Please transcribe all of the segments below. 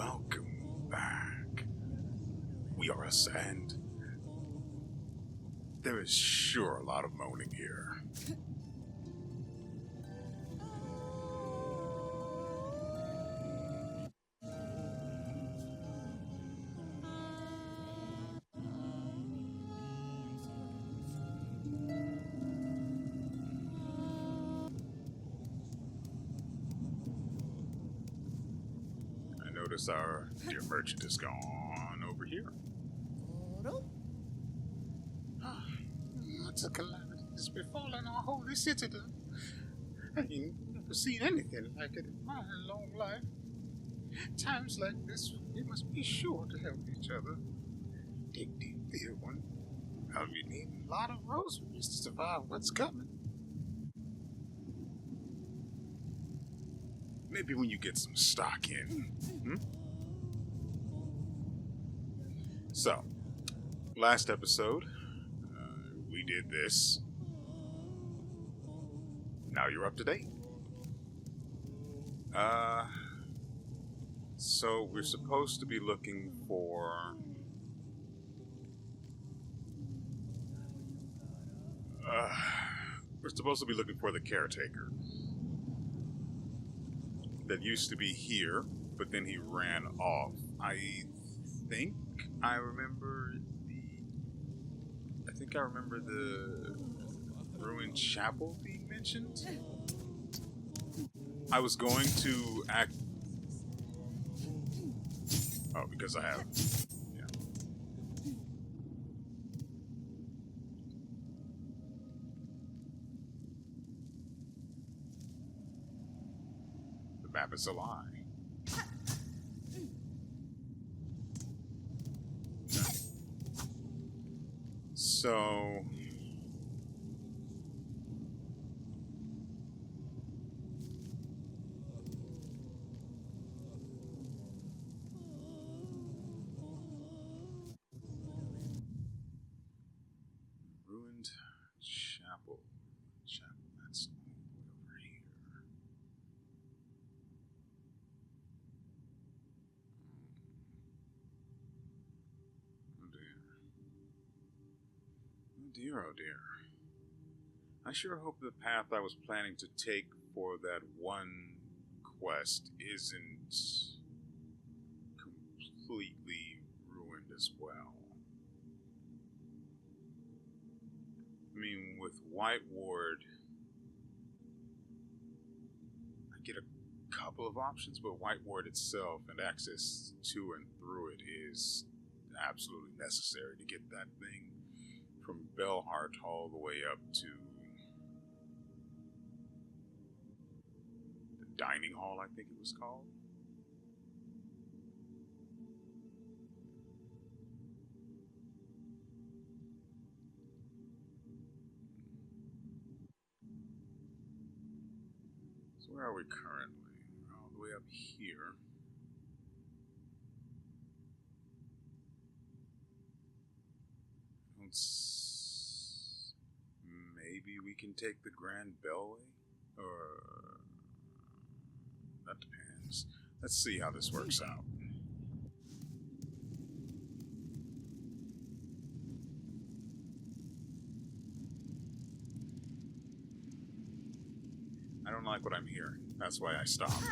welcome back. WeArEuS, and there is sure a lot of moaning here. I notice our dear merchant is gone over here. What's a calamity has befallen our holy citadel? I ain't never seen anything like it in my long life. Times like this, we must be sure to help each other. Dig deep, dear one. I'll be needing a lot of rosaries to survive what's coming. Maybe when you get some stock in. So, last episode, we did this. Now you're up to date. So we're supposed to be looking for... we're supposed to be looking for the caretaker. That used to be here, but then he ran off. I think I remember the ruined chapel being mentioned. I was going to act... Oh, because I have... Yeah. The map is a lie. So... Ruined chapel. That's all over here. Oh dear. Oh dear, oh dear. I sure hope the path I was planning to take for that one quest isn't completely ruined as well. I mean, with White Ward, I get a couple of options, but White Ward itself and access to and through it is absolutely necessary to get that thing from Bellheart all the way up to the dining hall, I think it was called. So where are we currently? We're all the way up here. Maybe we can take the Grand Bellway? Or... that depends. Let's see how this works out. I don't like what I'm hearing. That's why I stopped.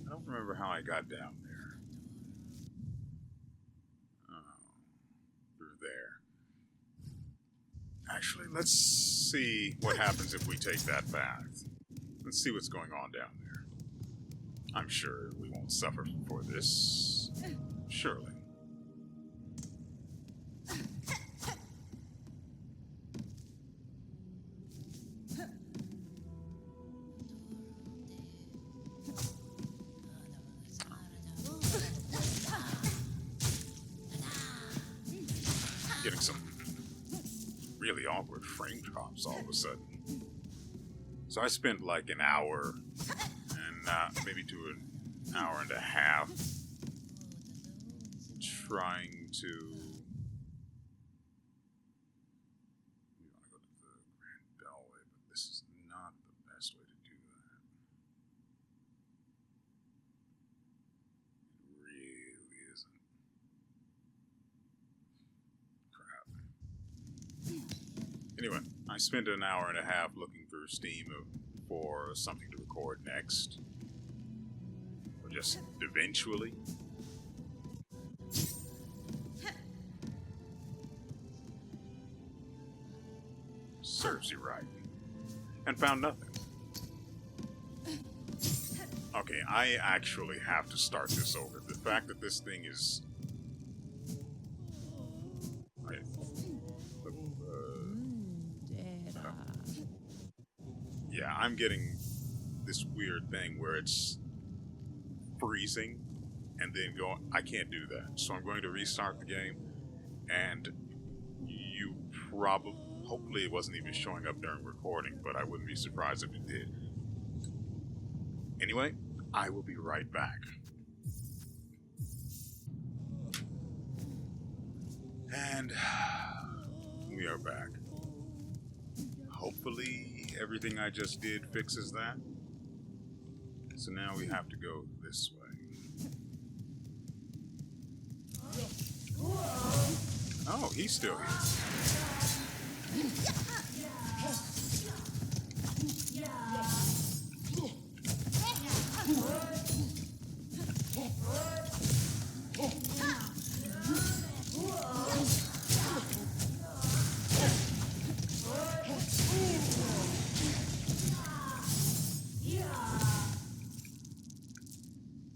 I don't remember how I got down there. Oh, through there. Actually, let's see what happens if we take that path. Let's see what's going on down there. I'm sure we won't suffer for this. Surely. Getting some really awkward frame drops all of a sudden. So I spent like an hour and maybe to an hour and a half trying to... We want to go to the Grand Anyway, I spent an hour and a half looking through Steam for something to record next. Or just eventually. Serves you right. And found nothing. Okay, I actually have to start this over. The fact that this thing is... yeah, I'm getting this weird thing where it's freezing and then going... I can't do that. So I'm going to restart the game, and you probably... hopefully it wasn't even showing up during recording, but I wouldn't be surprised if it did. Anyway, I will be right back. And we are back. Hopefully everything I just did fixes that. So now we have to go this way. Oh, he's still here.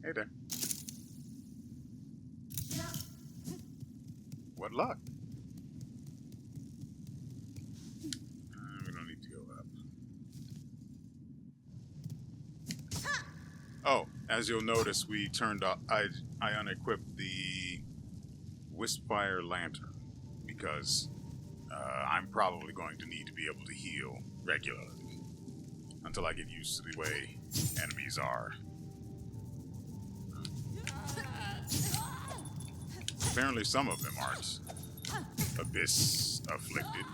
Hey there. What luck? We don't need to go up. Oh, as you'll notice, we turned off. I unequipped the Wispfire lantern because I'm probably going to need to be able to heal regularly until I get used to the way enemies are. Apparently some of them aren't abyss afflicted.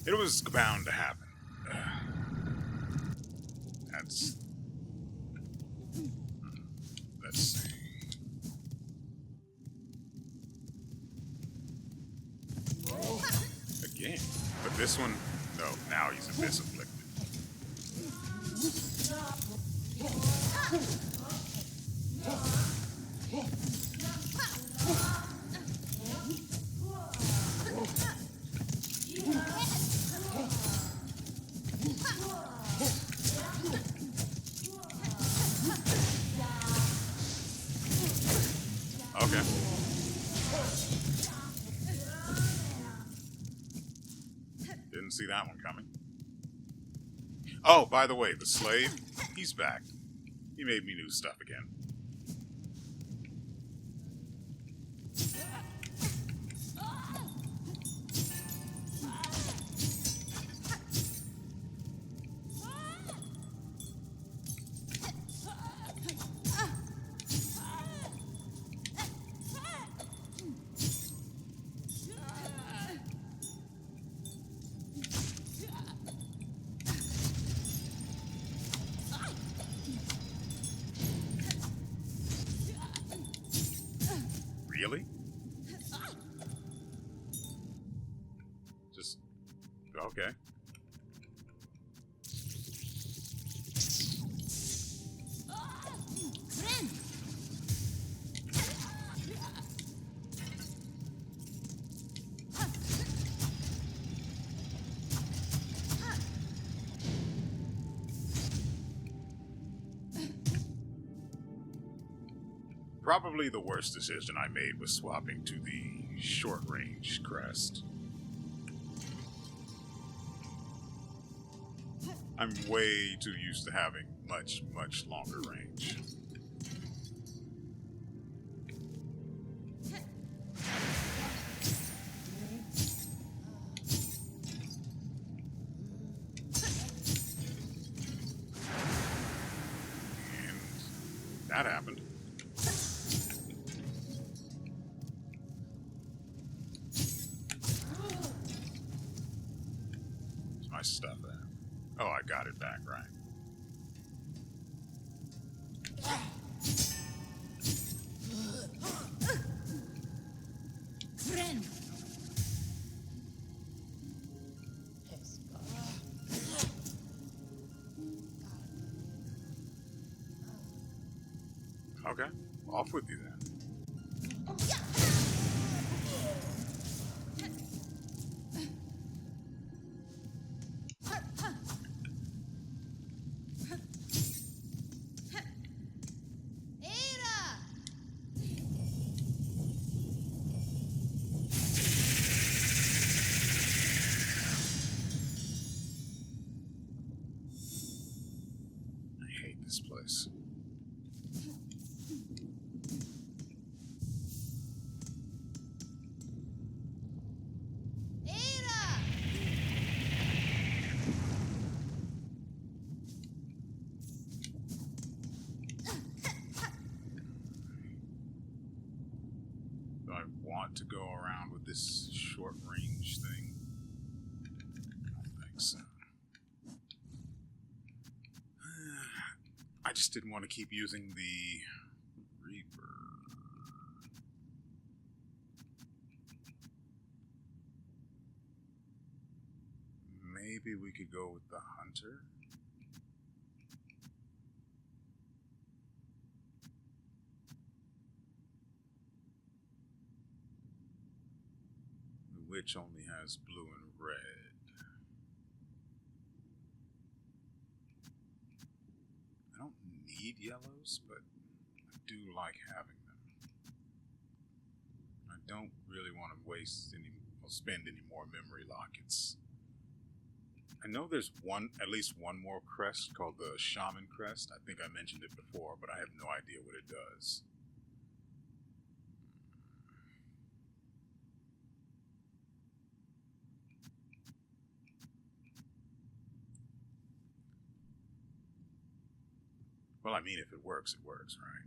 It was bound to happen. Let's see. Again. But this one, no, now he's abyss afflicted. Okay. Didn't see that one coming. Oh, by the way, the slave, he's back. He made me new stuff again. Really? Okay. Probably the worst decision I made was swapping to the short-range crest. I'm way too used to having much, much longer range. And that happened. Where's my stuff at? Oh, I got it back, right. Okay, off with you then. I hate this place. Do I want to go around with this short range thing? I don't think so. I just didn't want to keep using the Reaper. Maybe we could go with the Hunter? The Witch only has blue and red. I don't need yellows, but I do like having them. I don't really want to waste any, or spend any more memory lockets. I know there's at least one more crest called the Shaman Crest. I think I mentioned it before, but I have no idea what it does. Well, I mean, if it works, right?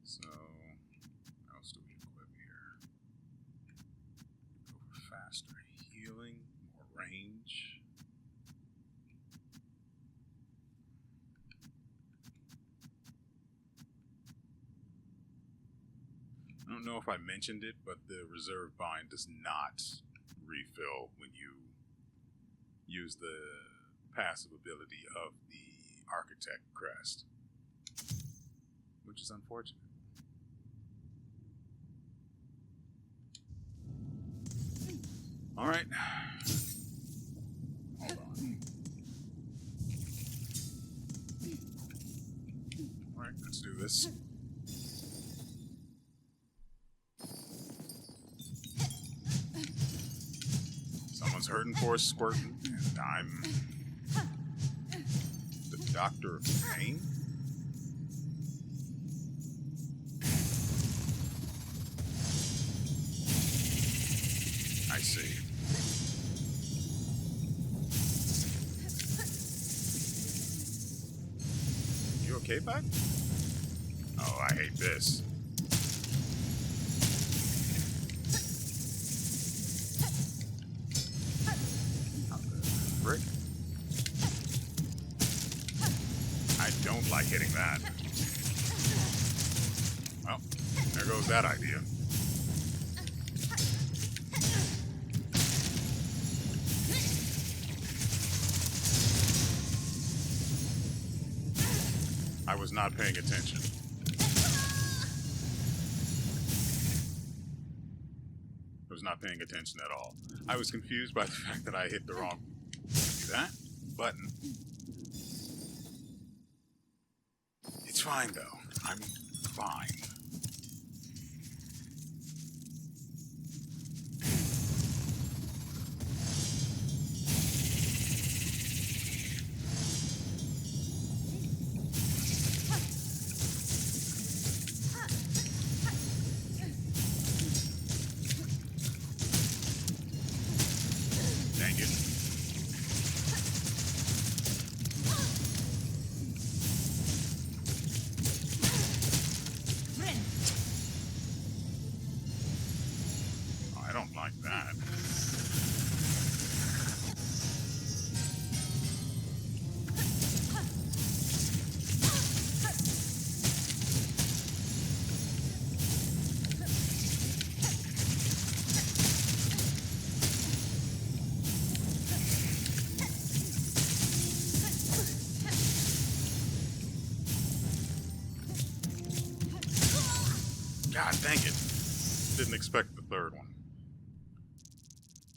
So, what else do we equip here? Go for faster healing, more range. I don't know if I mentioned it, but the reserve bind does not refill when you use the passive ability of the Architect crest, which is unfortunate. All right. Hold on. All right, let's do this. Someone's hurting for a squirting, and I'm the Doctor of Pain? I see. You okay, bud? Oh, I hate this. Frick. I don't like hitting that. Well, there goes that idea. not paying attention. I was not paying attention at all. I was confused by the fact that I hit the wrong that button. It's fine though. I'm fine. Dang it. Oh, I don't like that. God dang it. Didn't expect the third one.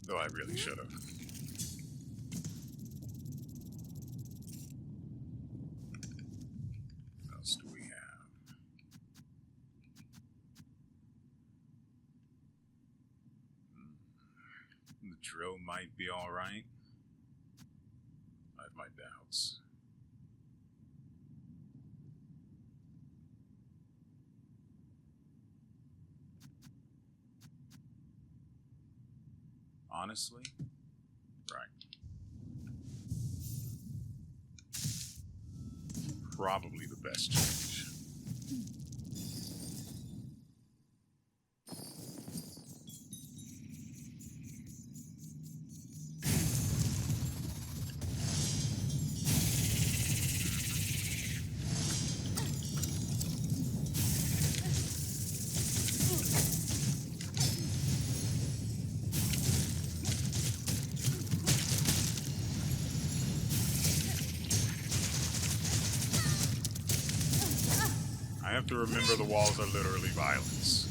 Though I really should have. What else do we have? The drill might be alright. I have my doubts. Honestly, right. Probably the best change. I have to remember the walls are literally violence.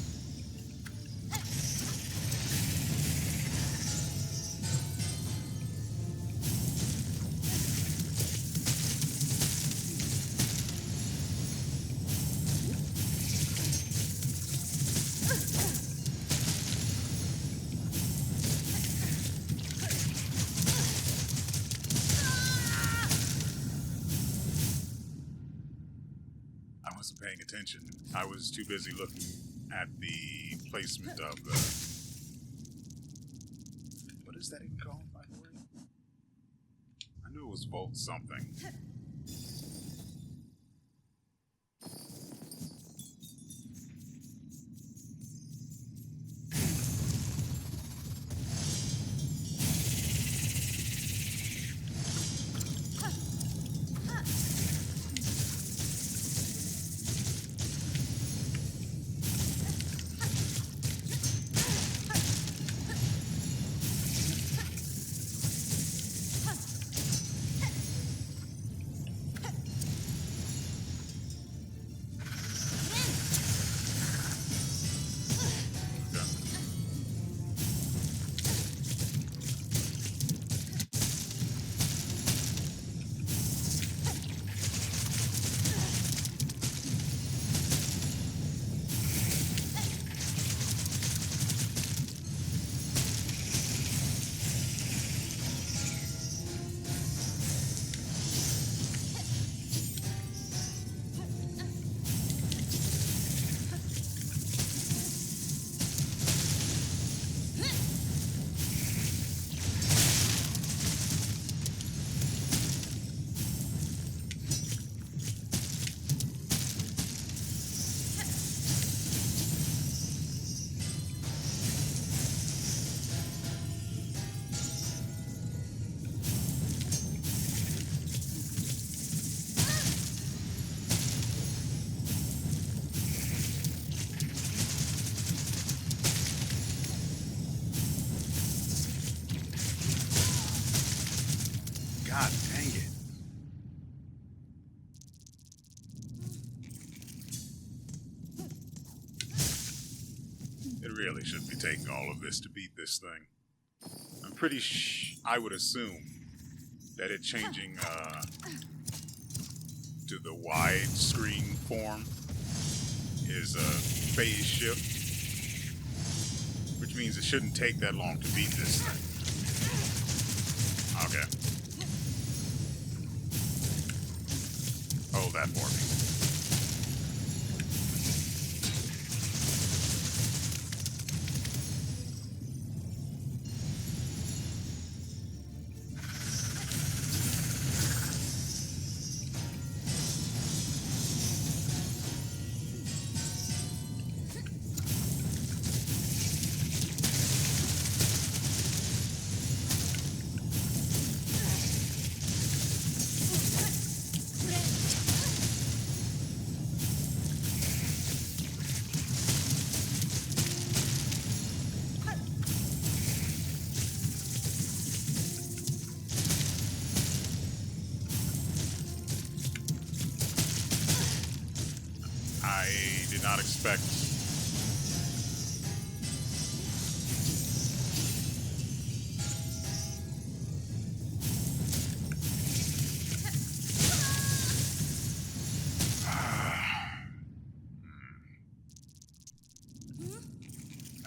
I wasn't paying attention. I was too busy looking at the placement of the... What is that even called, by the way? I knew it was Volt something. It really shouldn't be taking all of this to beat this thing. I'm pretty I would assume that it changing to the widescreen form is a phase shift, which means it shouldn't take that long to beat this thing. Okay. Hold that for me. I did not expect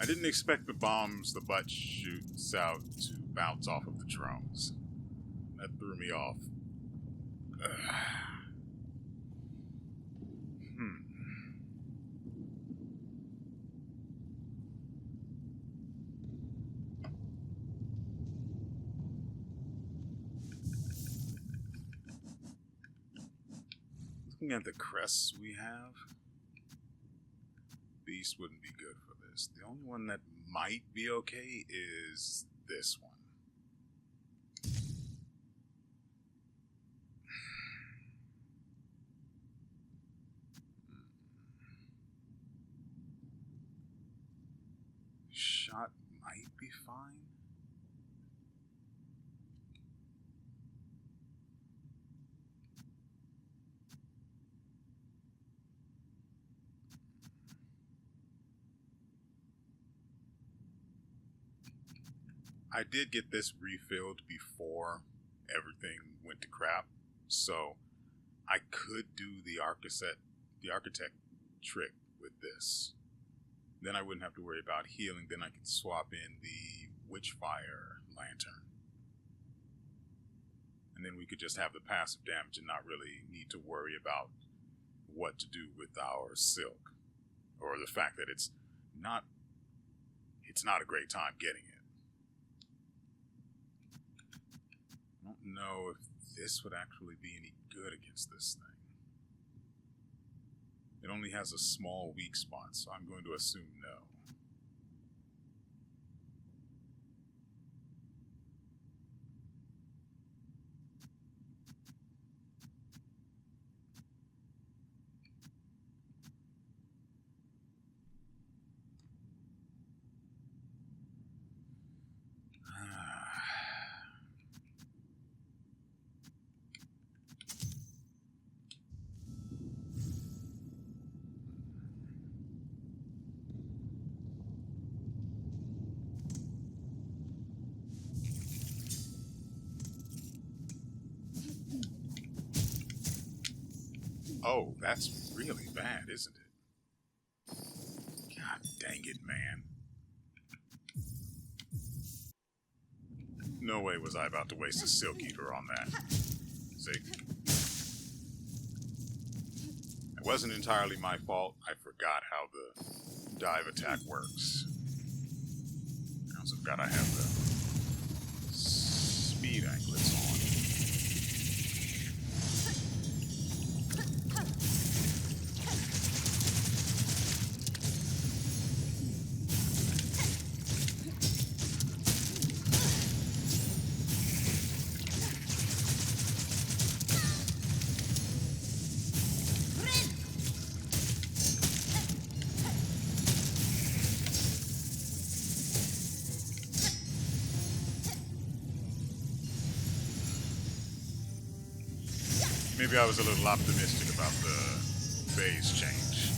I didn't expect the bombs the butt shoots out to bounce off of the drones. That threw me off. Looking at the crests we have, Beast wouldn't be good for this. The only one that might be okay is this one. Shot might be fine. I did get this refilled before everything went to crap, so I could do the architect trick with this. Then I wouldn't have to worry about healing. Then I could swap in the Witchfire lantern. And then we could just have the passive damage and not really need to worry about what to do with our silk. Or the fact that it's not a great time getting it. I don't know if this would actually be any good against this thing. It only has a small weak spot, so I'm going to assume no. Oh, that's really bad, isn't it? God dang it, man. No way was I about to waste a Silk Eater on that. See? It wasn't entirely my fault. I forgot how the dive attack works. I also forgot I have the speed anklets on. Maybe I was a little optimistic about the phase change.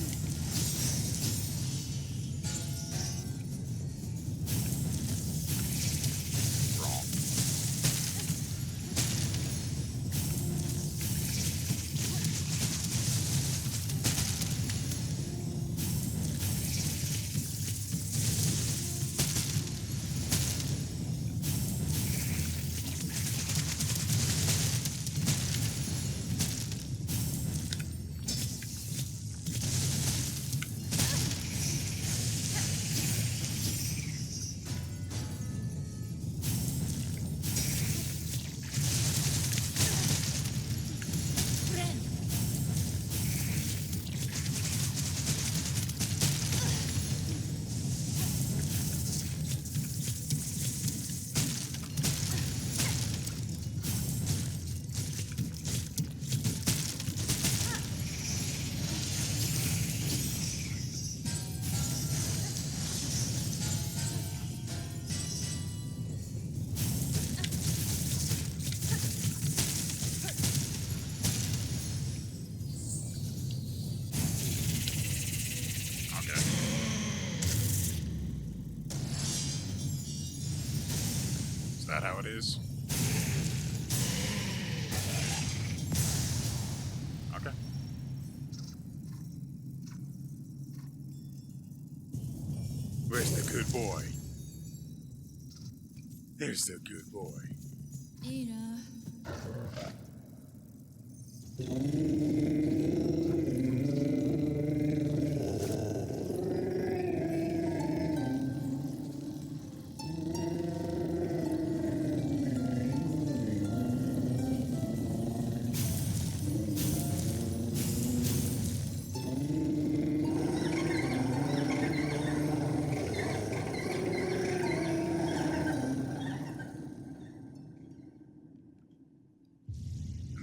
that how it is? Okay. Where's the good boy? There's the good boy. Ada.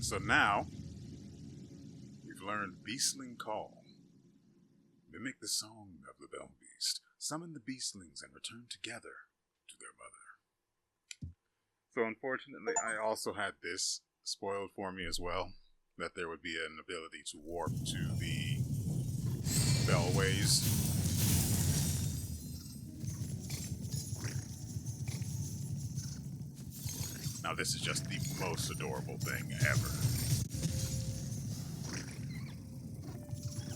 So now, we've learned Beastling Call. Mimic the song of the Bell Beast. Summon the Beastlings and return together to their mother. So unfortunately, I also had this spoiled for me as well. That there would be an ability to warp to the Bellways. Now this is just the most adorable thing ever.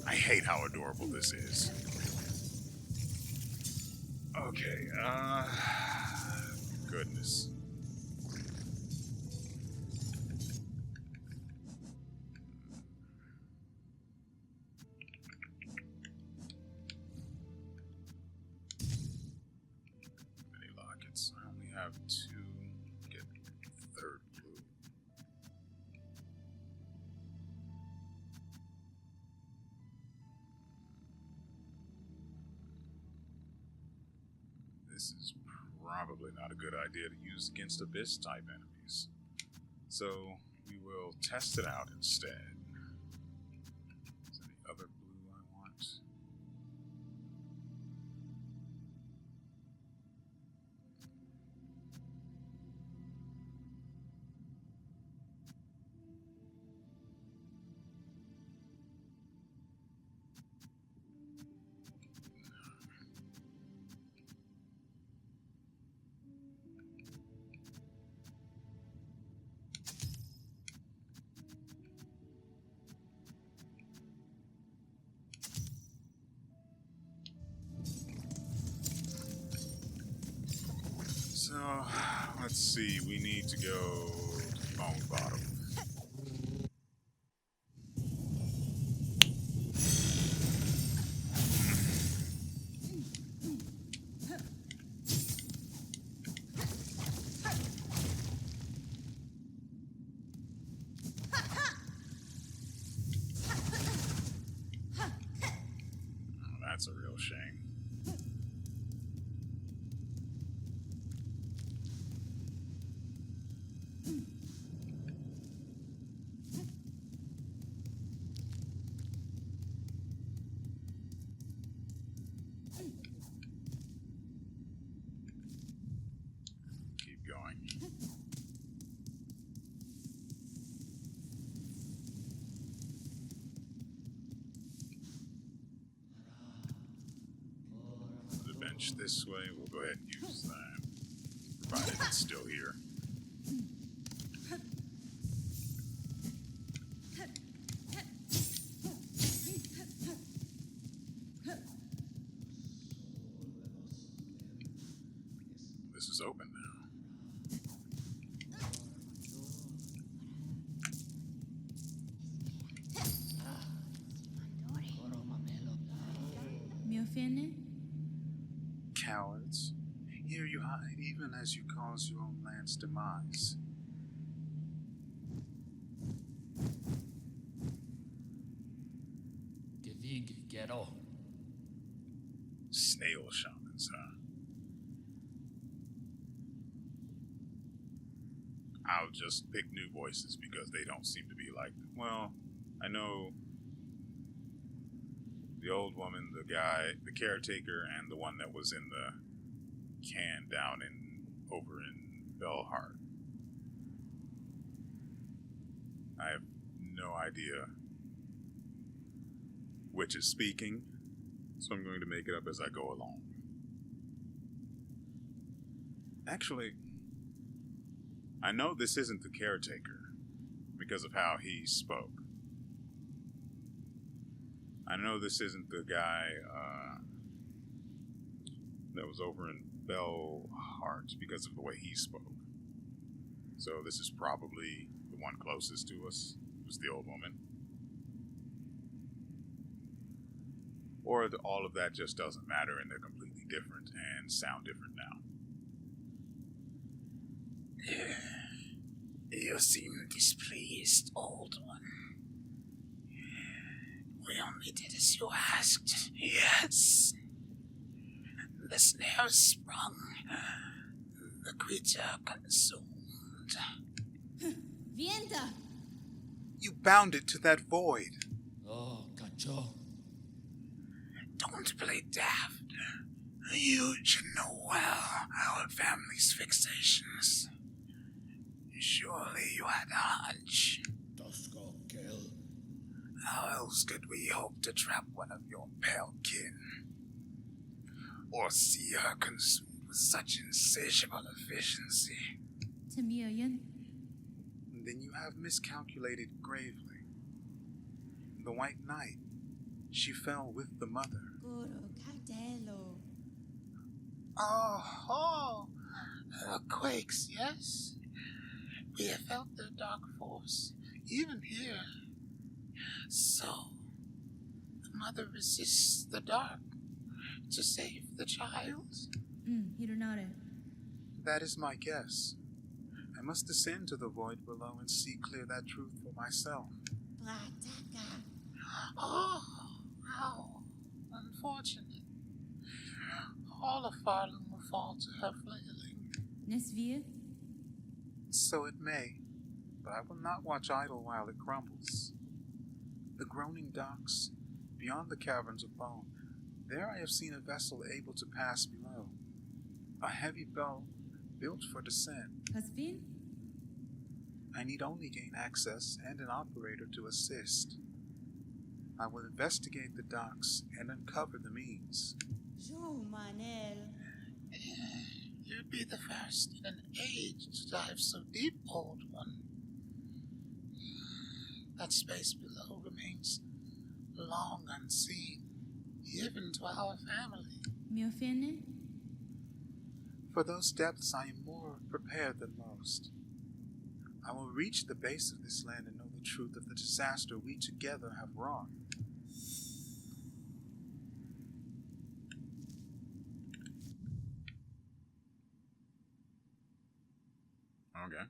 I hate how adorable this is. Okay, goodness. Many lockets. I only have 2. Get third blue. This is probably not a good idea to use against Abyss type enemies. So we will test it out instead. Is there any other blue I want? So, let's see, we need to go to Bone Bottom. Oh, that's a real shame. Keep going. The bench this way, we'll go ahead and use that, provided it's still here. This is open now. Mi offende? Cowards, here you hide even as you cause your own land's demise. Gevig Gero. Snail shamans, huh? I'll just pick new voices because they don't seem to be like them. Well, I know the old woman, the guy, the caretaker, and the one that was in the can down over in Belhart. I have no idea which is speaking, so I'm going to make it up as I go along. Actually, I know this isn't the caretaker because of how he spoke. I know this isn't the guy that was over in Bellhart because of the way he spoke. So this is probably the one closest to us. It was the old woman. Or all of that just doesn't matter and they're completely different and sound different now. You seem displeased, old one. We only did as you asked. Yes. The snare sprung. The creature consumed. Vienta! You bound it to that void. Oh, cacho. Don't play daft. You should know well our family's fixations. Surely you had a hunch. Tosco kill. How else could we hope to trap one of your pale kin? Or see her consumed with such insatiable efficiency? Tamilian. Then you have miscalculated gravely. The White Knight, she fell with the mother. Goro Cadelo. Oh, quakes, yes? We have felt their dark force, even here. So, the mother resists the dark to save the child? Hironare. That is my guess. I must descend to the void below and see clear that truth for myself. Plataka. Oh, how unfortunate. All of Farlum will fall to her flailing. Nesvia. So it may, but I will not watch idle while it crumbles. The groaning docks, beyond the caverns of bone, there I have seen a vessel able to pass below. A heavy bow built for descent. Hasvin. I need only gain access and an operator to assist. I will investigate the docks and uncover the means. Jo Manel. You'd be the first in an age to dive so deep, old one. That space below remains long unseen, even to our family. Miofene. For those depths I am more prepared than most. I will reach the base of this land and know the truth of the disaster we together have wrought. Okay.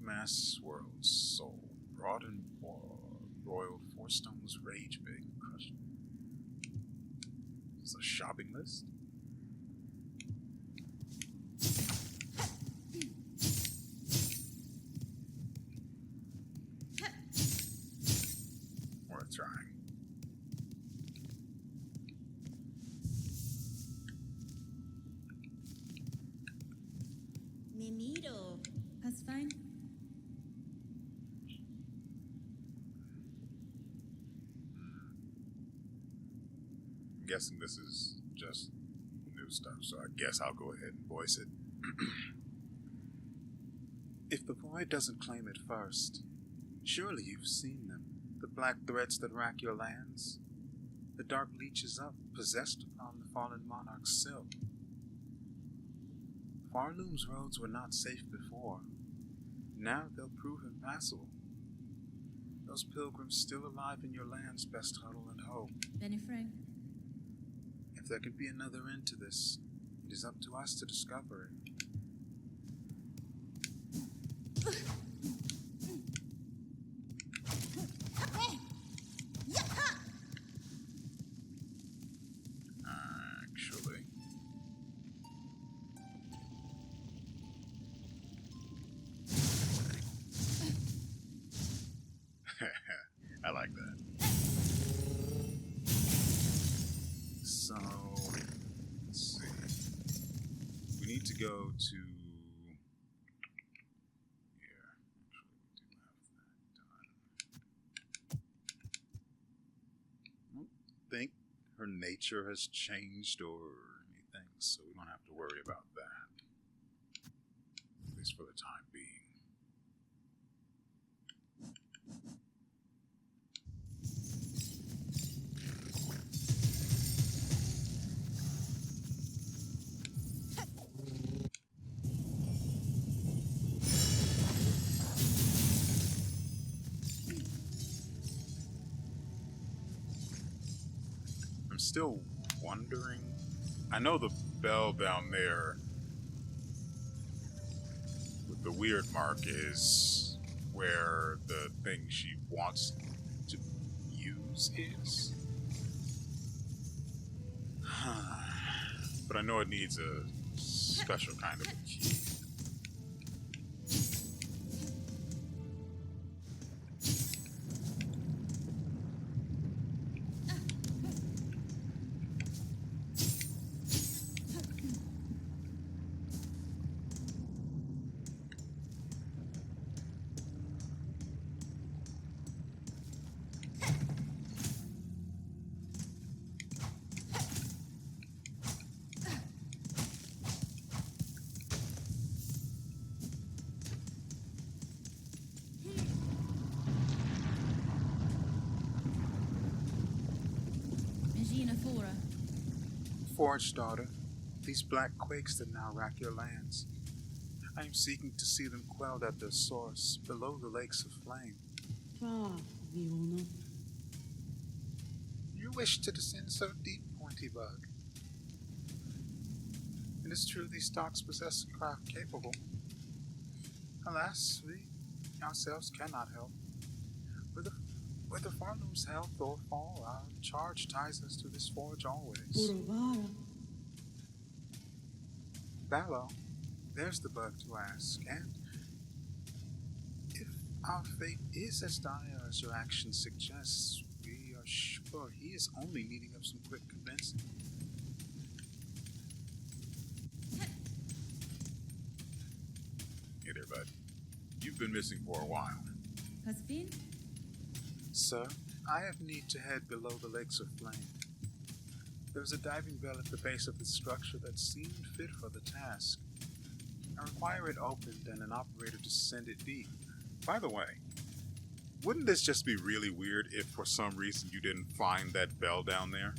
Mass swirled soul, broad and broiled, 4 stones rage big, crushed. Is this a shopping list? Worth trying. Mimito. Hasvine. I'm guessing this is just new stuff, so I guess I'll go ahead and voice it. If the void doesn't claim it first, surely you've seen them. The black threads that rack your lands. The dark leeches up, possessed upon the fallen monarch's sill. Farloom's roads were not safe before. Now they'll prove impassable. Those pilgrims still alive in your lands best huddle and hope. Benifrang. If there can be another end to this, it is up to us to discover it. Actually, I like that. So, let's see. We need to go to her nature has changed or anything, so we don't have to worry about that. At least for the time being. I'm still wondering. I know the bell down there with the weird mark is where the thing she wants to use is. But I know it needs a special kind of a key. Regina Fora. Forge, daughter, these black quakes that now rack your lands. I am seeking to see them quelled at their source, below the lakes of flame. You wish to descend so deep, Pointy Bug. It is true these stocks possess a craft capable. Alas, we ourselves cannot help. Whether Farloom's health or fall, our charge ties us to this forge always. Ballo, there's the bug to ask, and if our fate is as dire as your action suggests, we are sure he is only needing of some quick convincing. Hey there, bud. You've been missing for a while. Has been? Sir, I have need to head below the lakes of flame. There is a diving bell at the base of the structure that seemed fit for the task. I require it opened and an operator to send it deep. By the way, wouldn't this just be really weird if for some reason you didn't find that bell down there?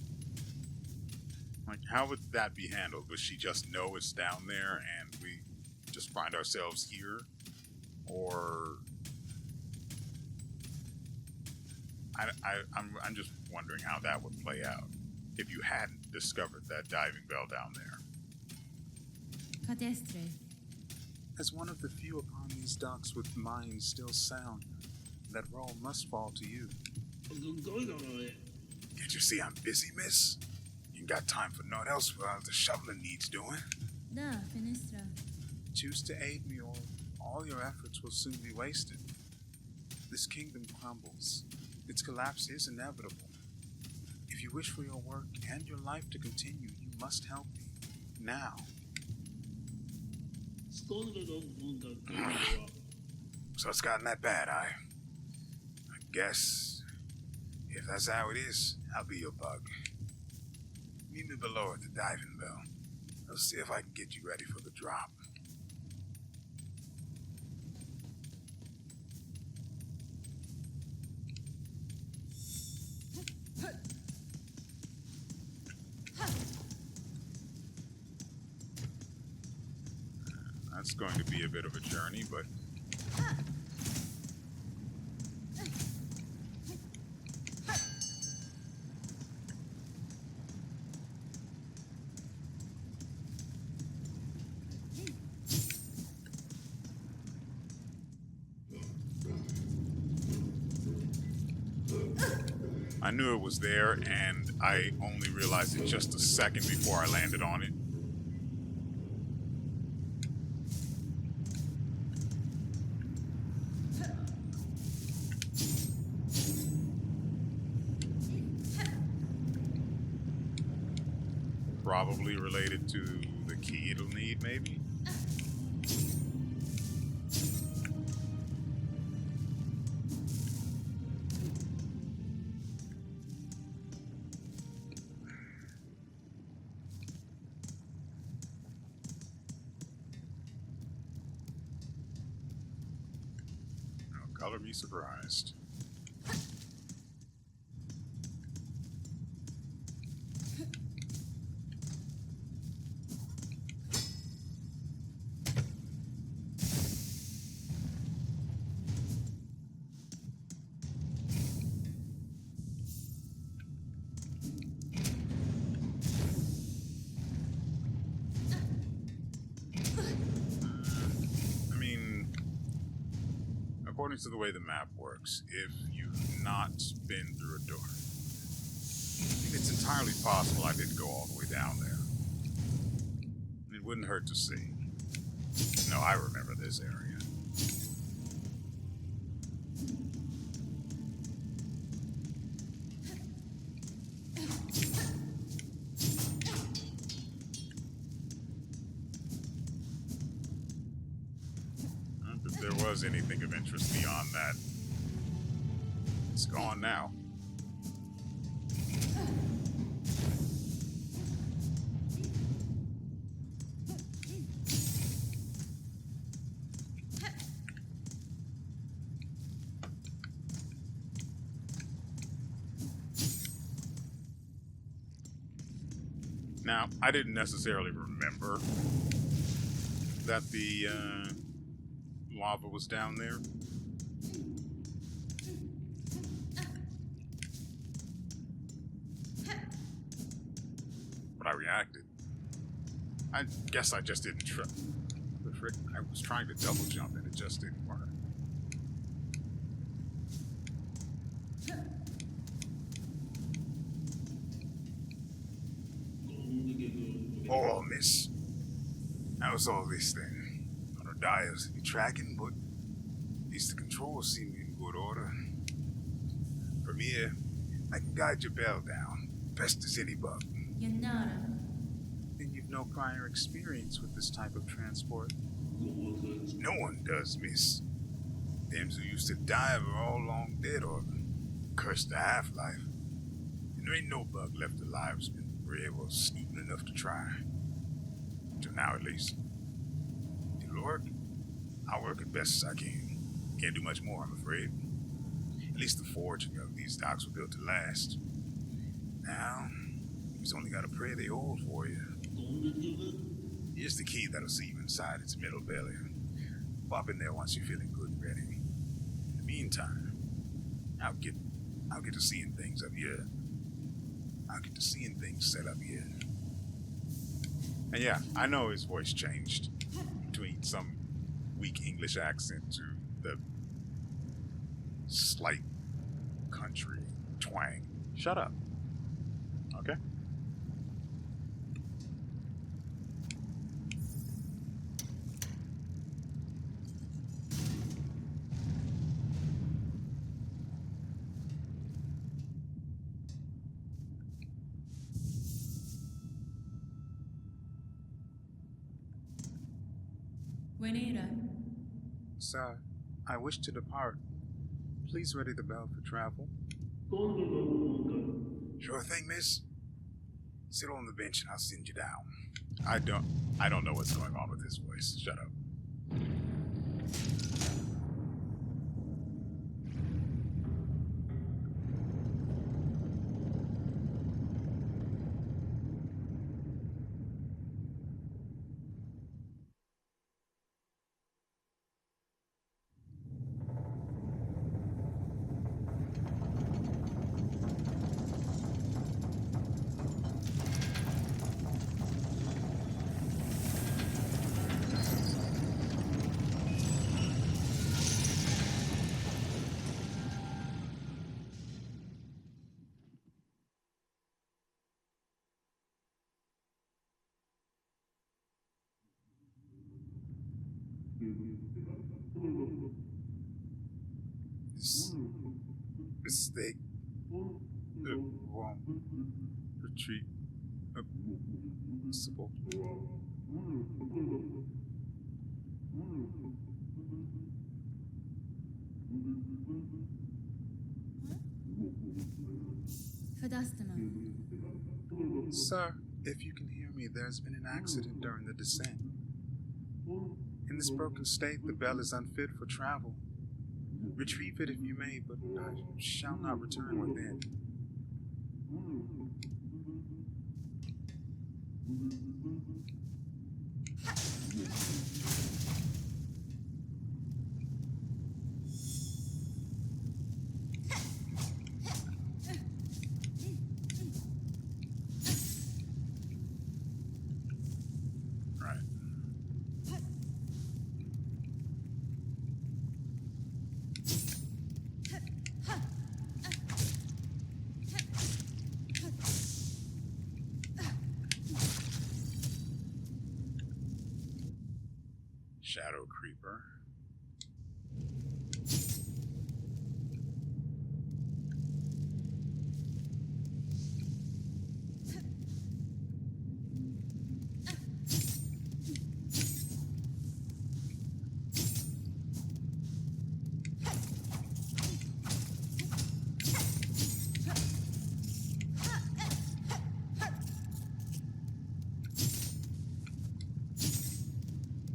Like, how would that be handled? Would she just know it's down there and we just find ourselves here? Or... I'm just wondering how that would play out if you hadn't discovered that diving bell down there. Cadestre. As one of the few upon these docks with minds still sound, that role must fall to you. Can't you see I'm busy, miss? You ain't got time for naught else while the shoveling needs doing. Da, Finestra. Choose to aid me or all your efforts will soon be wasted. This kingdom crumbles. Its collapse is inevitable. If you wish for your work and your life to continue, you must help me. Now. So it's gotten that bad, I guess if that's how it is, I'll be your bug. Meet me below at the diving bell. I'll see if I can get you ready for the drop. That's going to be a bit of a journey, but I knew it was there, and I only realized it just a second before I landed on it. Probably related to the key it'll need, maybe? Color me surprised. I mean, according to the way the map works, if you've not been through a door, it's entirely possible I did go all the way down there. It wouldn't hurt to see. No, I remember this area. Not that there was anything of interest beyond that. It's gone now. Now, I didn't necessarily remember that the lava was down there. But I reacted. I guess I just didn't try. The frick, I was trying to double jump and it just didn't work. Oh, miss. How's all this then? On our dials be tracking, but at least the controls seem in good order. From here, I can guide your bell down, best as any bug. Yanara. Then you've no prior experience with this type of transport. No one does, miss. Them who used to dive are all long dead or cursed the half-life. And there ain't no bug left alive who's been brave or stupid enough to try. Till now, at least. It'll work. I'll work as best as I can. Can't do much more, I'm afraid. At least the forging of these docks were built to last. Now, you've only got to pray they hold for you. Here's the key that'll see you inside its middle belly. Pop in there once you're feeling good and ready. In the meantime, I'll get to seeing things up here. I'll get to seeing things set up here. And yeah, I know his voice changed between some weak English accent to the slight country twang. Shut up. Okay? Wenera. Sir, I wish to depart. Please ready the bell for travel. Sure thing, miss. Sit on the bench and I'll send you down. I don't know what's going on with his voice. Shut up. This mistake. Wrong. Retreat. Possible. Fadastama. Sir, if you can hear me, there's been an accident during the descent. In this broken state, the bell is unfit for travel. Retrieve it if you may, but I shall not return within. Right. Shadow Creeper.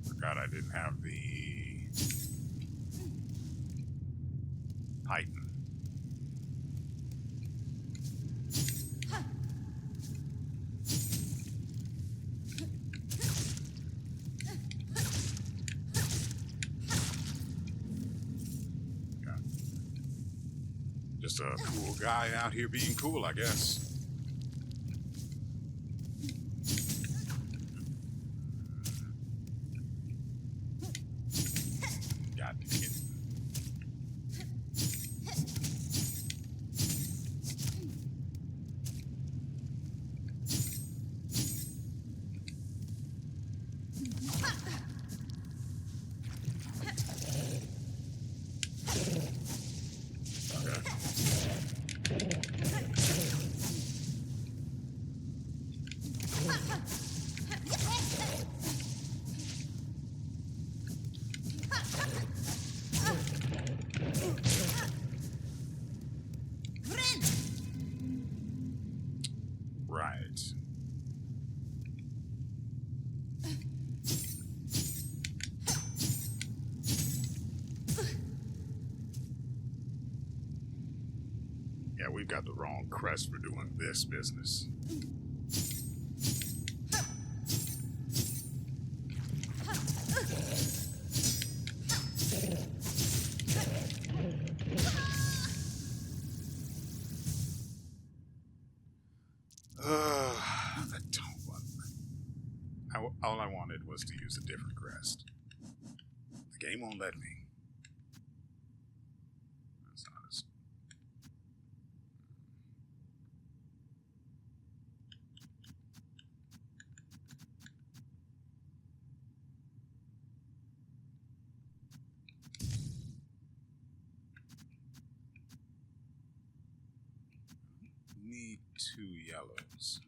Forgot I didn't have the Titan. Yeah. Just a cool guy out here being cool, I guess. God dang it. Right. Yeah, we've got the wrong crest for doing this business. I don't want. All I wanted was to use a different crest. The game won't let me. That's not as. Need 2 yellows.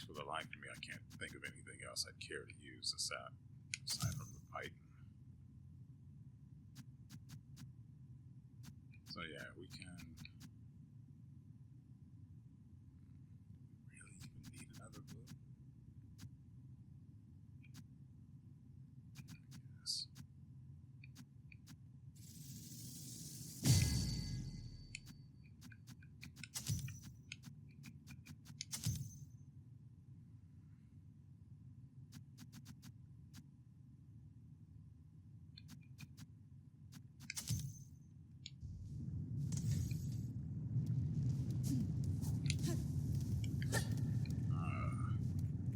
For the life of me, I can't think of anything else I'd care to use aside from the Python. So yeah, we can. Really even need another book? Yes.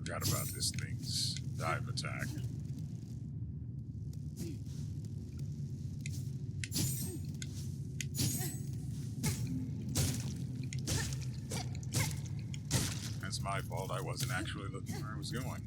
Forgot about this thing's dive attack. That's my fault. I wasn't actually looking where I was going.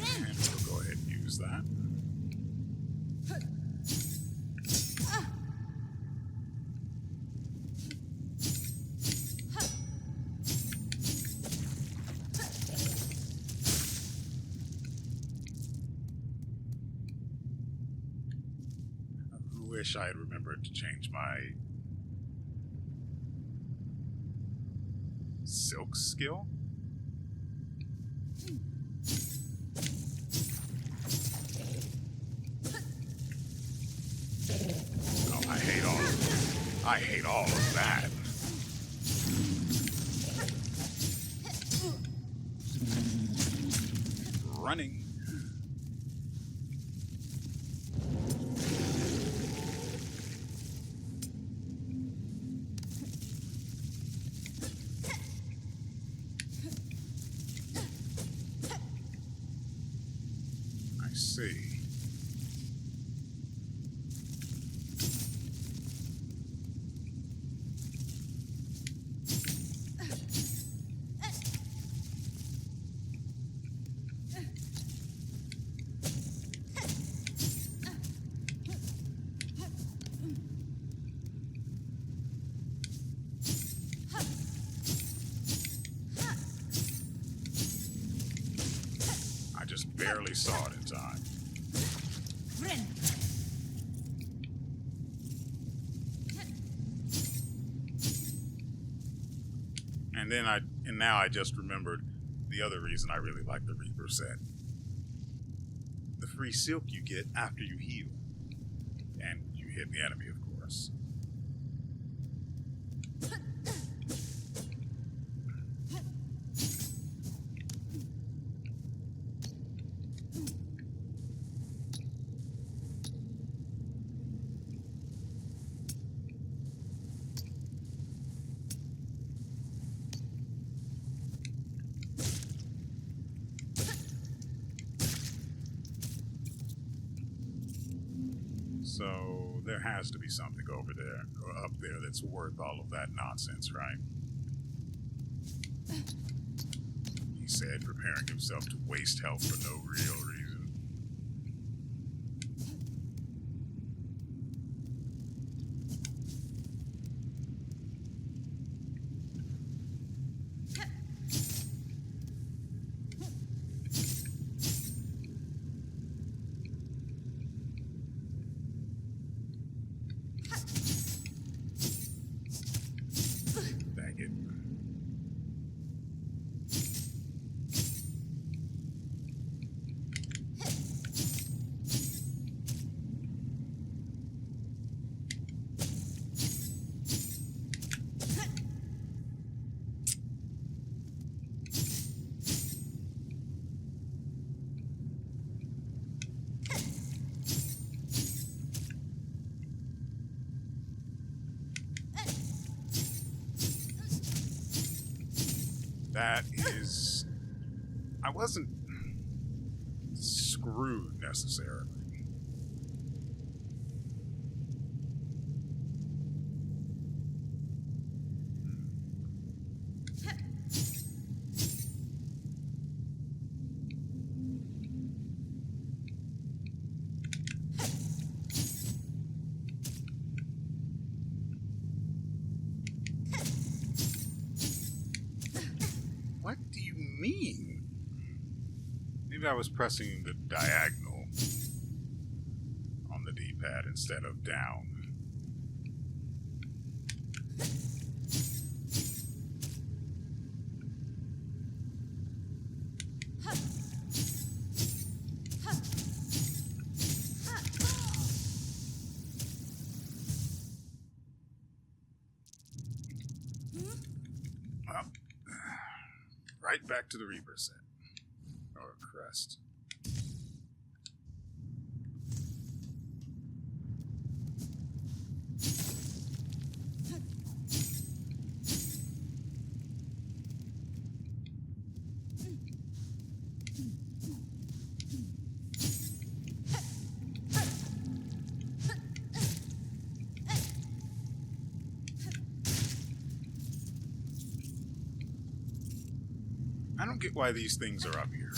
And we'll go ahead and use that. wish I had remembered to change my silk skill. Oh, I hate all of it. I hate all of that. Running. I see. I just barely saw it in time. Ren. And now I just remembered the other reason I really like the Reaper set. The free silk you get after you heal. And you hit the enemy, of course. So there has to be something over there, or up there, that's worth all of that nonsense, right? He said, preparing himself to waste health for no real reason. Dang it. That is... I wasn't screwed necessarily. What do you mean? Maybe I was pressing the diagonal on the D-pad instead of down. Well, right back to the Reaper set. Or crest. I don't get why these things are up here.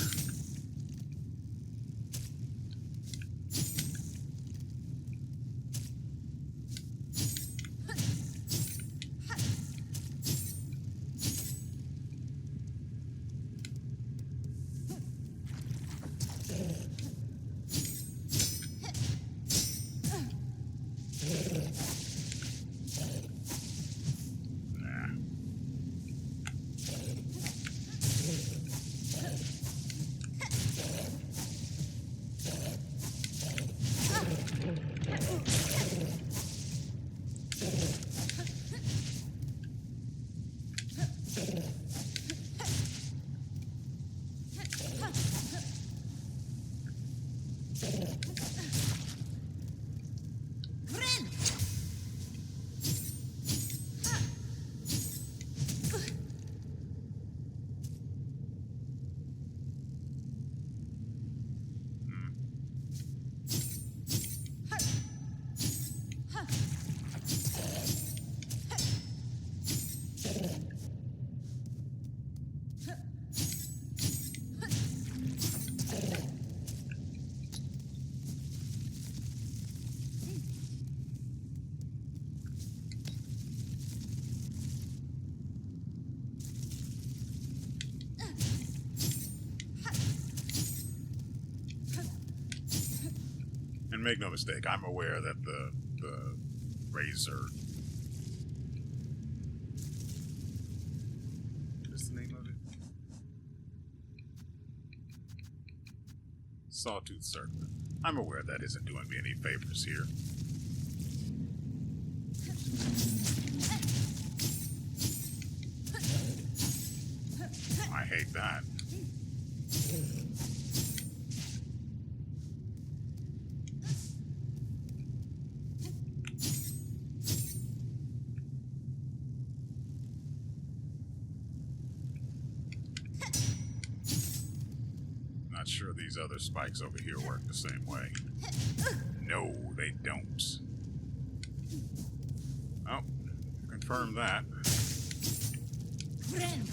And make no mistake, I'm aware that the razor... What's the name of it? Sawtooth Serpent. I'm aware that isn't doing me any favors here. I hate that. Not sure these other spikes over here work the same way. No, they don't. Oh, confirm that. Run.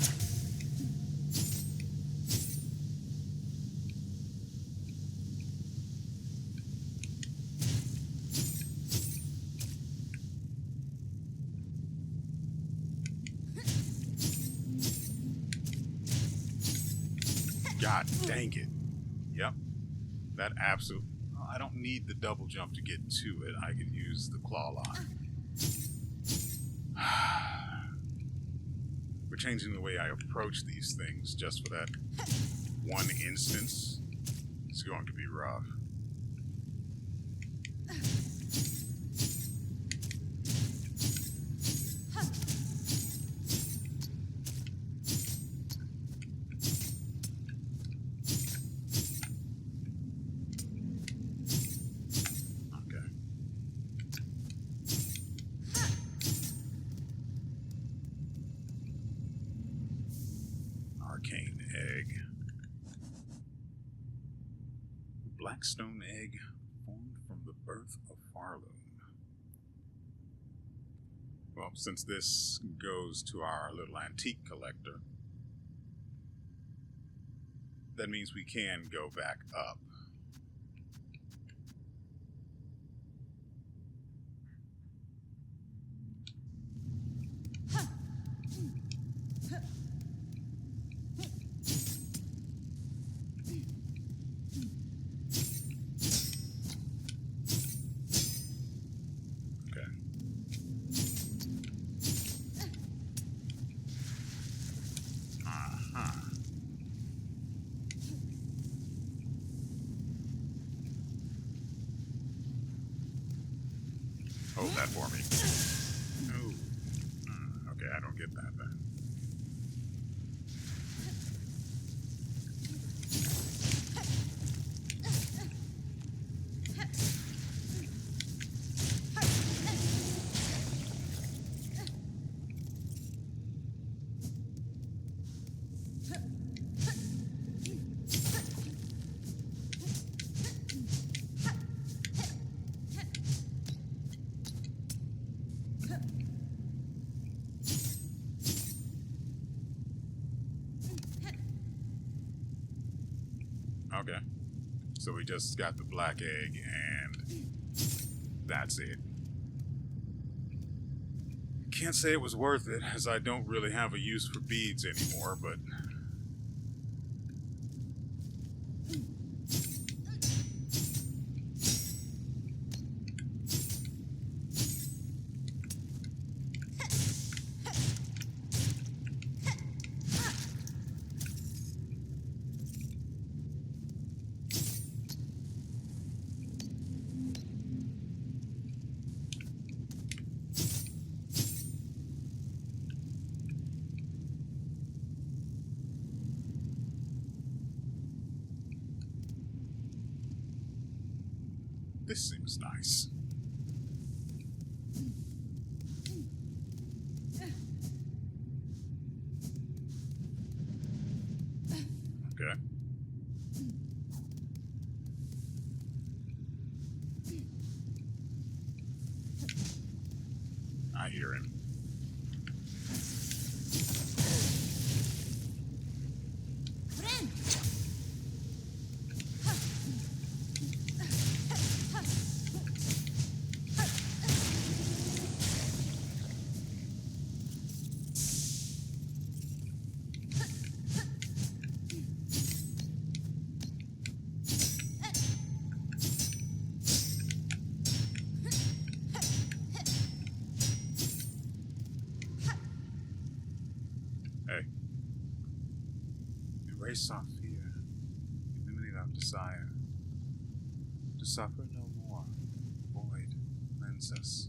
God dang it. Yep. That absolute... I don't need the double jump to get to it. I can use the claw lock. We're changing the way I approach these things just for that one instance. It's going to be rough. Arcane egg. Blackstone egg formed from the birth of Farloom. Well, since this goes to our little antique collector, that means we can go back up. Hold that for me. Ooh. Okay, I don't get that then. Okay. So we just got the black egg and that's it. Can't say it was worth it, as I don't really have a use for beads anymore, but... This seems nice. Okay. I hear him. Erase our fear, eliminate our desire. To suffer no more, void lends us.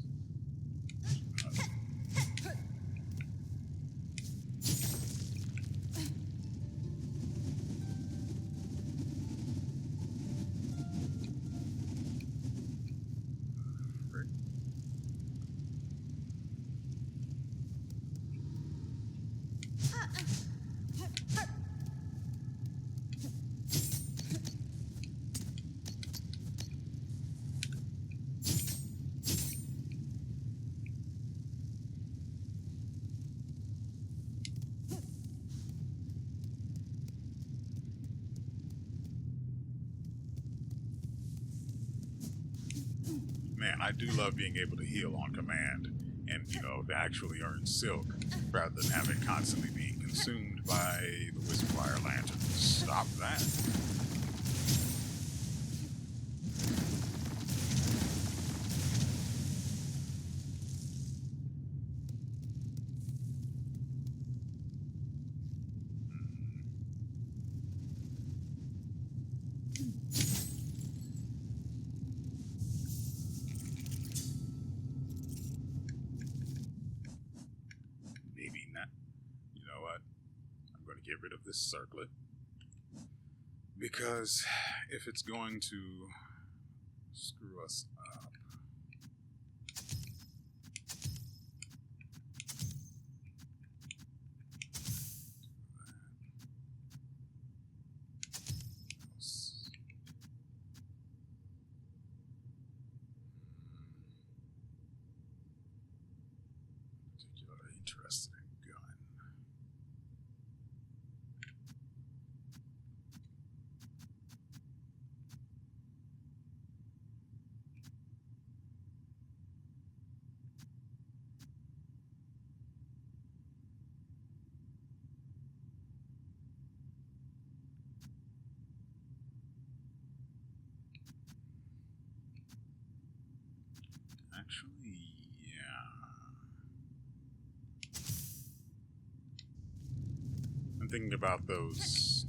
Man, I do love being able to heal on command and, to actually earn silk rather than have it constantly being consumed by the Whisperfire Lantern. Stop that. Get rid of this circlet, because if it's going to screw us up, particularly interested in gun. Actually, yeah. I'm thinking about those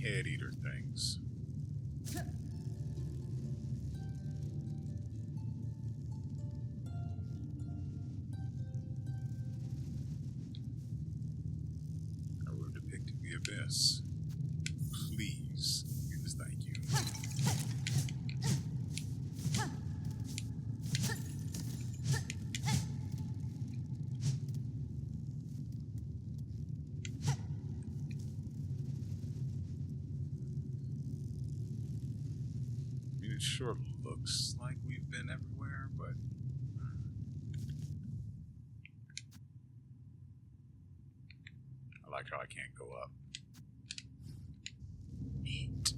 head eater things. A room depicting the abyss. Please, and thank you. It sure looks like we've been everywhere, but I like how I can't go up. Neat.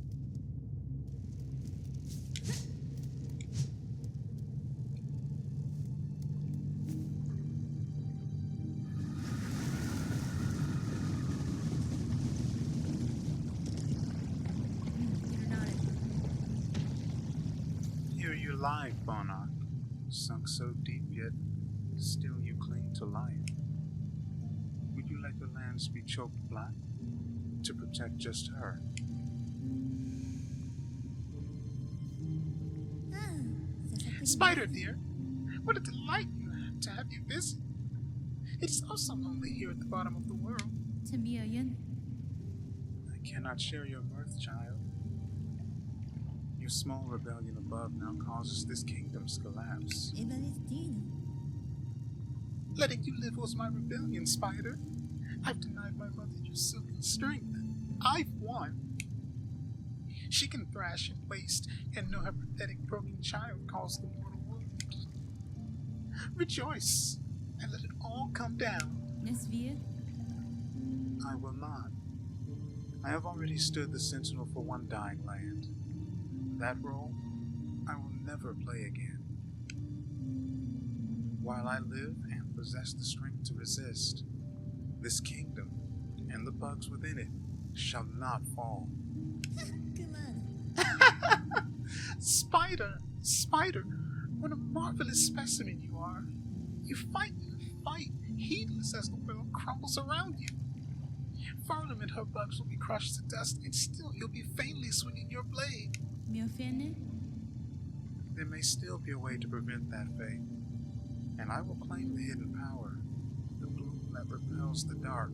Here you lie, Monarch, sunk so deep yet still you cling to life. Would you let your lands be choked black to protect just her? Spider dear, what a delight to have you visit. It is oh so lonely here at the bottom of the world. I cannot share your mirth, child. Your small rebellion above now causes this kingdom's collapse. Letting you live was my rebellion, Spider. I've denied my mother your silken strength. I've won. She can thrash and waste and know her pathetic broken child caused the mortal wound. Rejoice and let it all come down. I will not. I have already stood the sentinel for one dying land. That role, I will never play again. While I live and possess the strength to resist, this kingdom and the bugs within it shall not fall. Spider, Spider, what a marvelous specimen you are. You fight and fight, heedless as the world crumbles around you. firmament her bugs will be crushed to dust, and still you'll be faintly swinging your blade. Me ofende? There may still be a way to prevent that fate, and I will claim the hidden power, the bloom that repels the dark.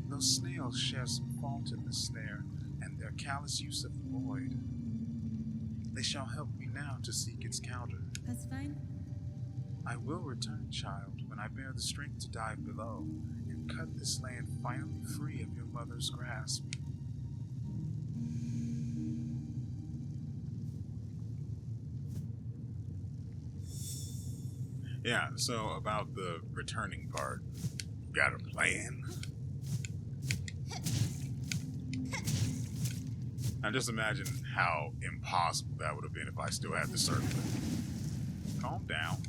Those snails share some fault in the snare, and their callous use of the void. They shall help me now to seek its counter. That's fine. I will return, child, when I bear the strength to dive below, and cut this land finally free of your mother's grasp. Yeah, so about the returning part, got a plan? Now just imagine how impossible that would have been if I still had the circlet. Calm down.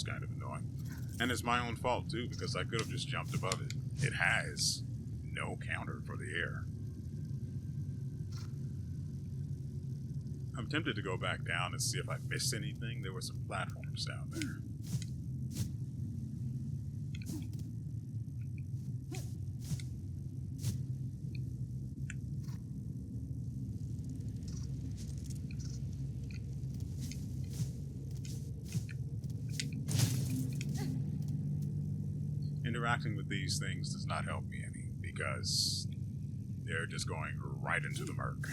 Kind of annoying. And it's my own fault too, because I could have just jumped above it. It has no counter for the air. I'm tempted to go back down and see if I missed anything. There were some platforms down there. Interacting with these things does not help me any, because they're just going right into the murk.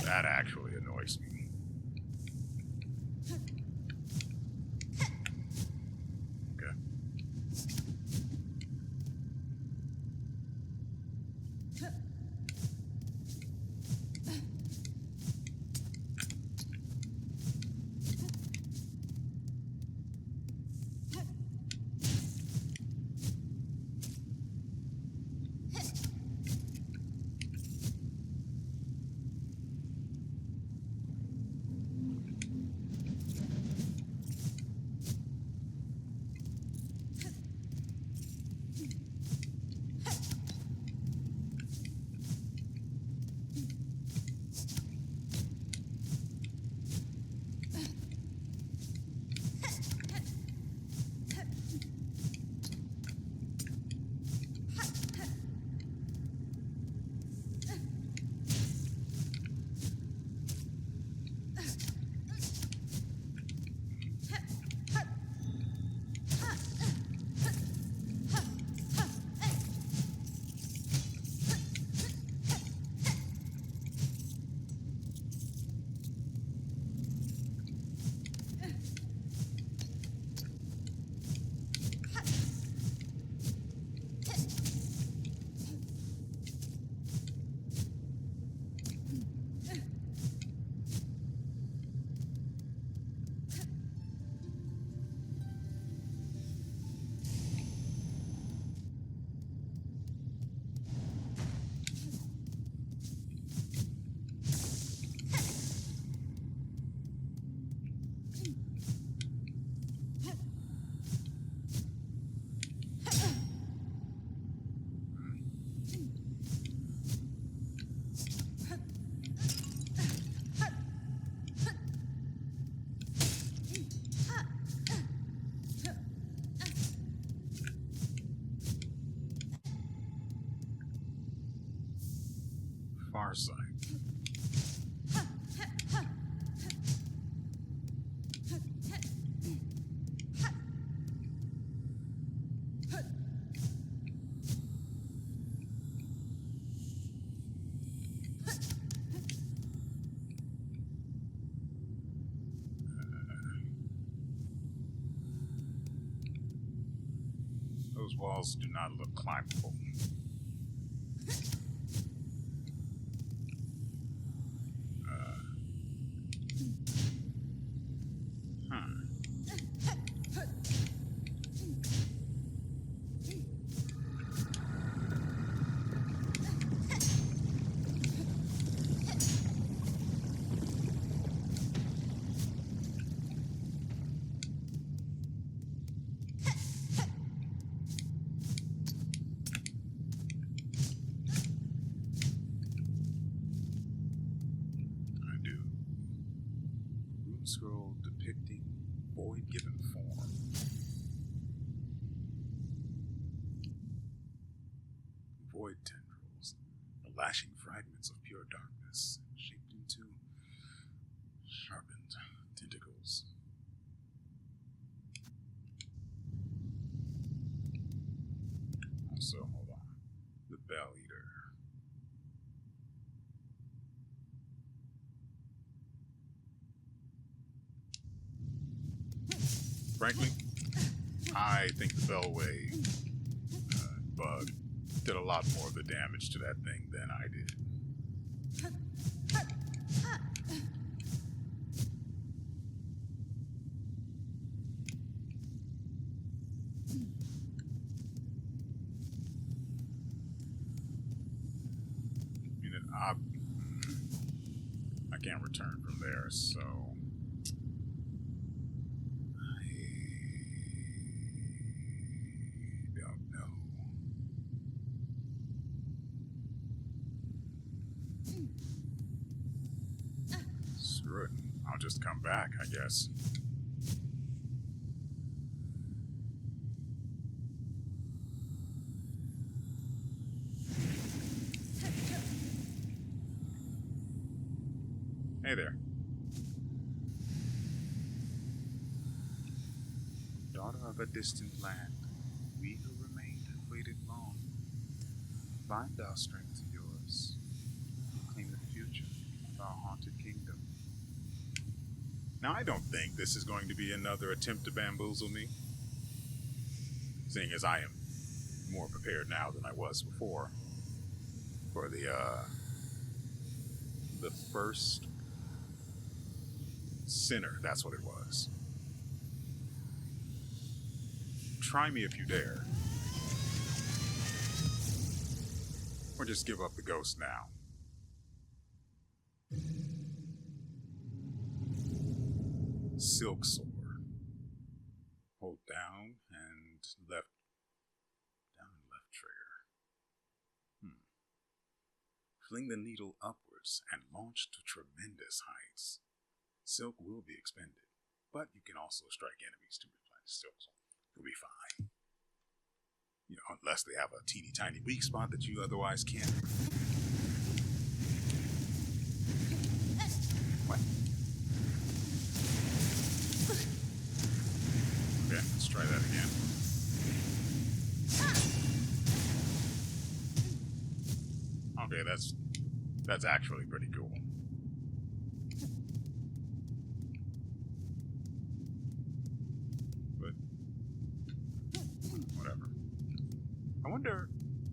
That actually annoys me. Okay. far sight. Those walls do not look climbable. Scroll depicting void given form. Void tendrils, the lashing fragments of pure darkness, shaped into sharpened tentacles. Also, hold on. The Bell Eater. Frankly, I think the Bellway bug did a lot more of the damage to that thing than I did. I can't return from there, so I'll just come back, I guess. Hey there. Daughter of a distant land, we who remained have waited long. Bind our strength to yours. Claim the future of our haunted kingdom. Now, I don't think this is going to be another attempt to bamboozle me, seeing as I am more prepared now than I was before for the first sinner. That's what it was. Try me if you dare, or just give up the ghost now. Silksong. Hold down and left trigger. Fling the needle upwards and launch to tremendous heights. Silk will be expended, but you can also strike enemies to replenish Silksong. You'll be fine. You know, unless they have a teeny tiny weak spot that you otherwise can't. What? Okay, let's try that again. Okay, that's actually pretty cool. But whatever. I wonder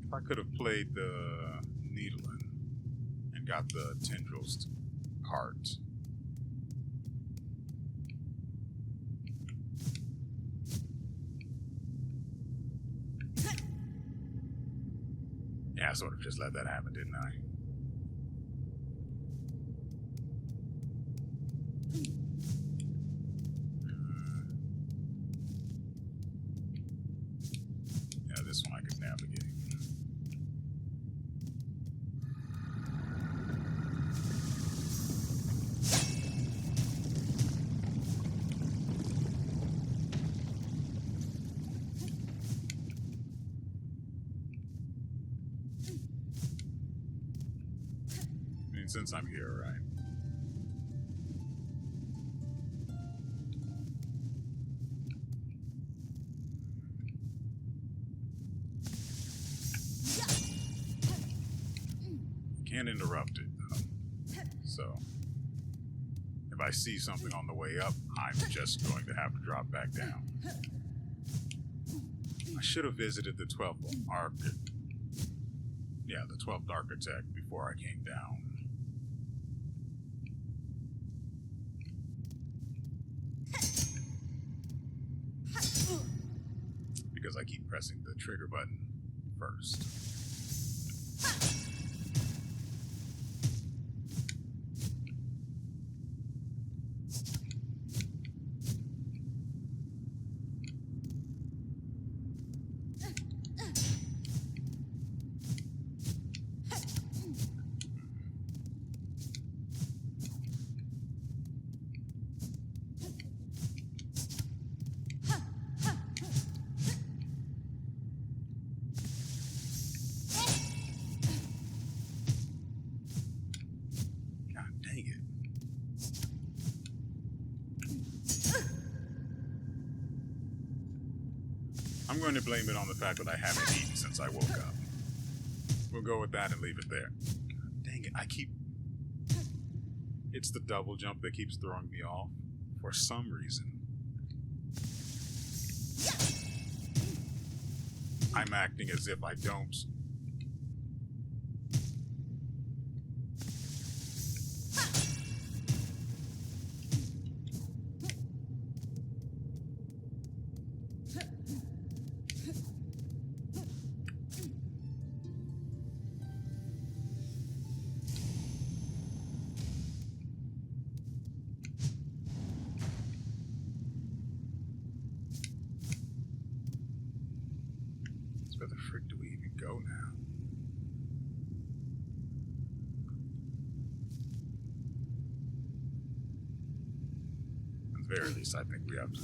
if I could have played the needling and got the tendrils part. Yeah, I sort of just let that happen, didn't I? Yeah, this one I could navigate. mean, since I'm here, right? Can't interrupt it, though. So, if I see something on the way up, I'm just going to have to drop back down. I should have visited the 12th the 12th Architect before I came down. Because I keep pressing the trigger button first. I'm going to blame it on the fact that I haven't eaten since I woke up. We'll go with that and leave it there. God dang it, it's the double jump that keeps throwing me off for some reason. I'm acting as if I don't. Where the frick do we even go now? At the very least, I think we have to.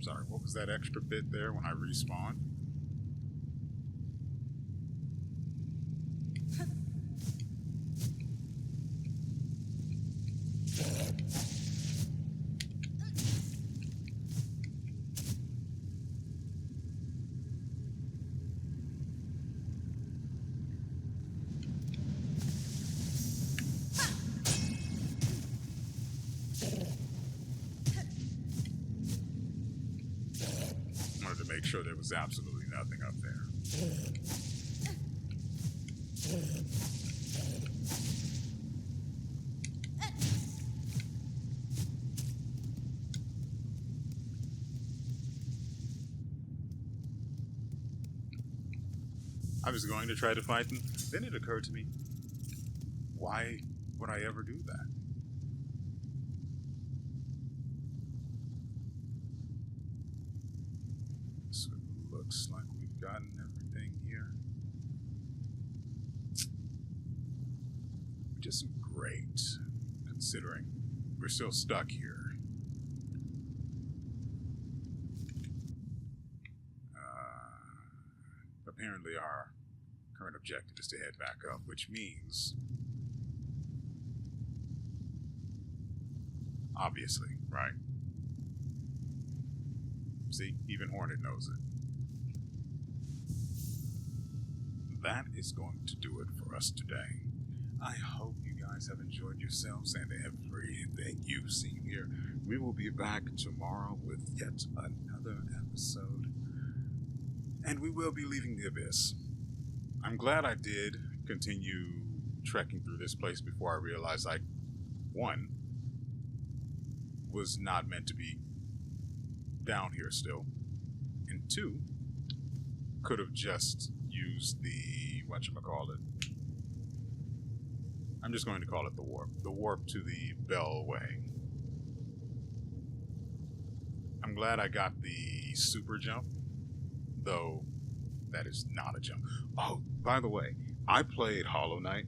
Sorry, what was that extra bit there when I respawned? To make sure there was absolutely nothing up there. I was going to try to fight them, then it occurred to me, why would I ever do that? Looks like we've gotten everything here. Which isn't great, considering we're still stuck here. Apparently our current objective is to head back up, which means... obviously, right? See, even Hornet knows it. That is going to do it for us today. I hope you guys have enjoyed yourselves and everything you've seen here. We will be back tomorrow with yet another episode. And we will be leaving the abyss. I'm glad I did continue trekking through this place before I realized I, one, was not meant to be down here still, and two, could have just used the, whatchamacallit, I'm just going to call it the warp to the Bellway. I'm glad I got the super jump, though that is not a jump. Oh, by the way, I played Hollow Knight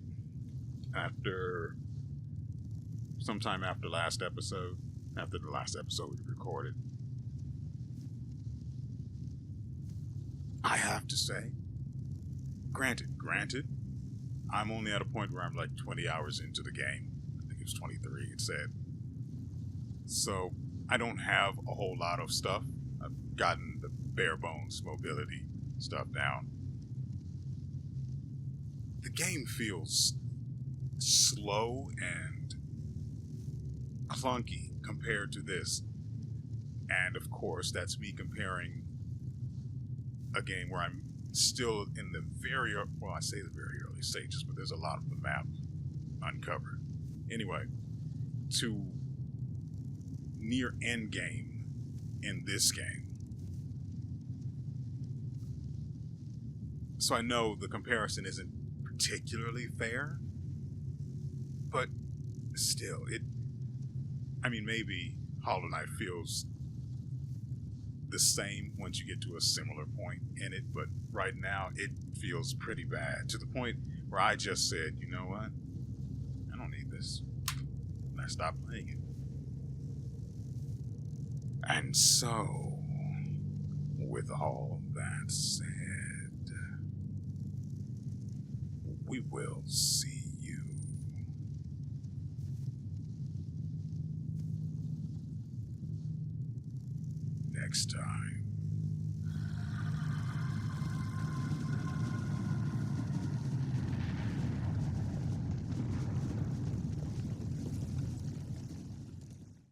sometime after the last episode we recorded. I have to say, granted, I'm only at a point where I'm like 20 hours into the game. I think it was 23, it said. So, I don't have a whole lot of stuff. I've gotten the bare bones mobility stuff down. The game feels slow and clunky compared to this. And of course, that's me comparing a game where I'm still in the I say the very early stages, but there's a lot of the map uncovered. Anyway, to near end game in this game. So I know the comparison isn't particularly fair, but still, maybe Hollow Knight feels the same once you get to a similar point in it, but right now it feels pretty bad, to the point where I just said, you know what, I don't need this, and I stopped playing it. And so, with all that said, we will see you next time.